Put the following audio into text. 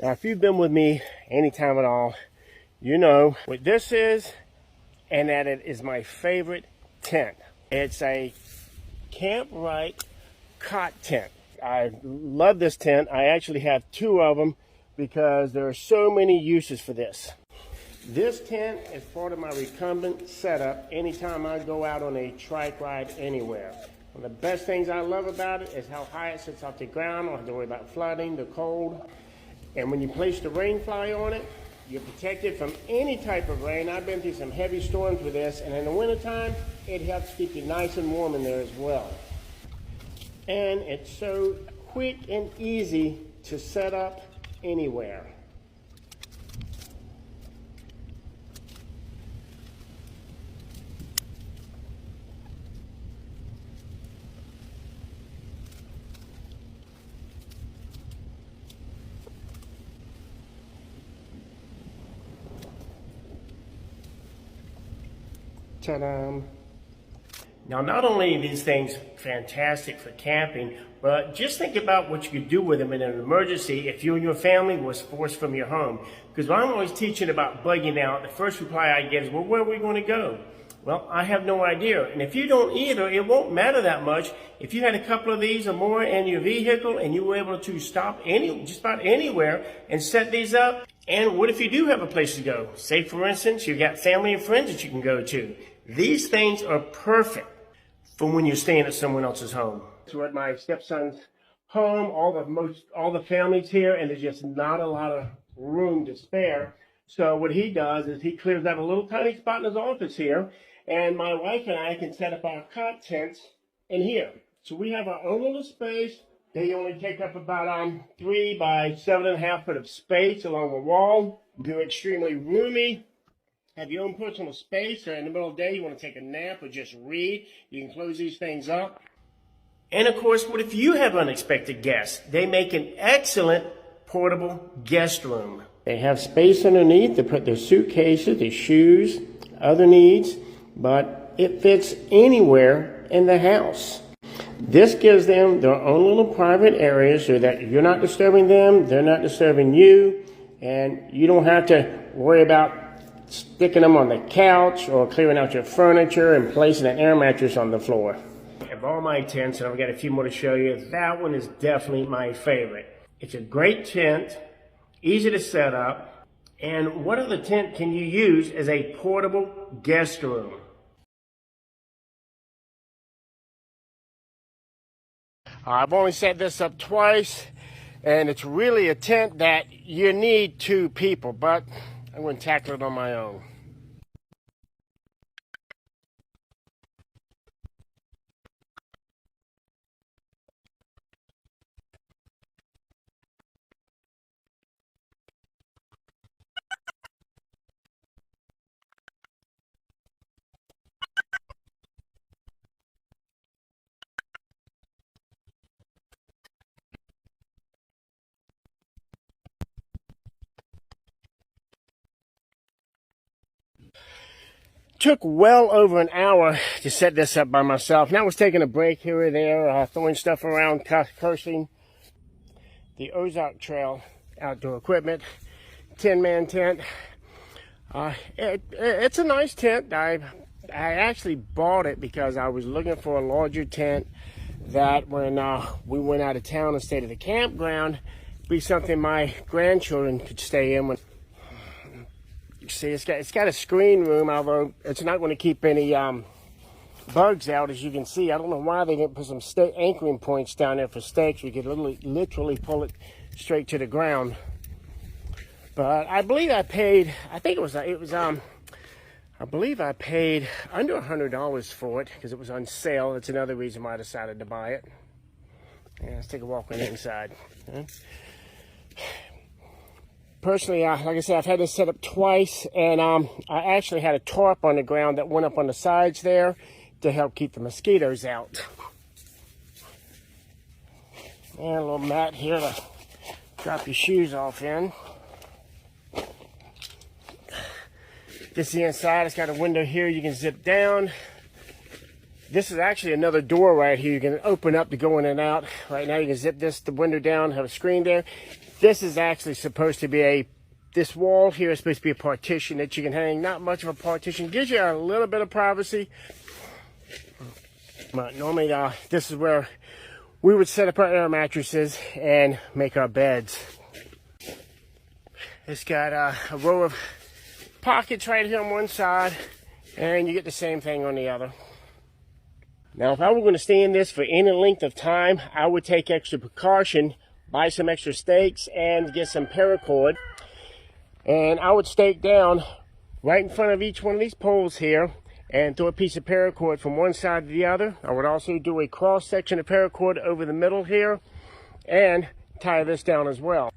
Now, if you've been with me anytime at all, you know what this is, and that it is my favorite tent. It's a Camp Right cot tent. I love this tent. I actually have two of them because there are so many uses for this. This tent is part of my recumbent setup anytime I go out on a trike ride anywhere. One of the best things I love about it is how high it sits off the ground. I don't have to worry about flooding, the cold. And when you place the rain fly on it, you're protected from any type of rain. I've been through some heavy storms with this, and in the wintertime, it helps keep you nice and warm in there as well. And it's so quick and easy to set up anywhere. Ta-da! Now, not only are these things fantastic for camping, but just think about what you could do with them in an emergency if you and your family was forced from your home. Because when I'm always teaching about bugging out, the first reply I get is, well, where are we going to go? Well, I have no idea. And if you don't either, it won't matter that much. If you had a couple of these or more in your vehicle and you were able to stop just about anywhere and set these up, and what if you do have a place to go? Say, for instance, you've got family and friends that you can go to. These things are perfect for when you're staying at someone else's home. We're at my stepson's home, all the family's here, and there's just not a lot of room to spare. So what he does is he clears out a little tiny spot in his office here, and my wife and I can set up our cot tents in here. So we have our own little space. They only take up about 3 by 7.5 foot of space along the wall. They're extremely roomy. Have your own personal space, or in the middle of the day you want to take a nap or just read, you can close these things up. And of course, what if you have unexpected guests? They make an excellent portable guest room. They have space underneath to put their suitcases, their shoes, other needs, but it fits anywhere in the house. This gives them their own little private area so that you're not disturbing them, they're not disturbing you, and you don't have to worry about sticking them on the couch or clearing out your furniture and placing an air mattress on the floor. Of all my tents, and I've got a few more to show you, that one is definitely my favorite. It's a great tent, easy to set up, and what other tent can you use as a portable guest room? I've only set this up twice, and it's really a tent that you need 2 people, but I'm going to tackle it on my own. Took well over an hour to set this up by myself. Now I was taking a break here or there, throwing stuff around, cursing. The Ozark Trail outdoor equipment, 10-man tent. It's a nice tent. I actually bought it because I was looking for a larger tent that when we went out of town and stayed at the campground, be something my grandchildren could stay in. See, it's got a screen room, although it's not going to keep any bugs out, as you can see. I don't know why they didn't put some anchoring points down there for stakes. We could literally pull it straight to the ground. But I believe I paid, I believe I paid under $100 for it because it was on sale. That's another reason why I decided to buy it. Yeah, let's take a walk on the inside. Personally, like I said, I've had this set up twice, and I actually had a tarp on the ground that went up on the sides there to help keep the mosquitoes out. And a little mat here to drop your shoes off in. This is the inside. It's got a window here you can zip down. This is actually another door right here. You can open up to go in and out. Right now you can zip the window down, have a screen there. This is actually supposed to be this wall here is supposed to be a partition that you can hang. Not much of a partition. Gives you a little bit of privacy. But normally this is where we would set up our air mattresses and make our beds. It's got a row of pockets right here on one side, and you get the same thing on the other. Now, if I were going to stay in this for any length of time, I would take extra precaution, buy some extra stakes, and get some paracord. And I would stake down right in front of each one of these poles here and throw a piece of paracord from one side to the other. I would also do a cross section of paracord over the middle here and tie this down as well.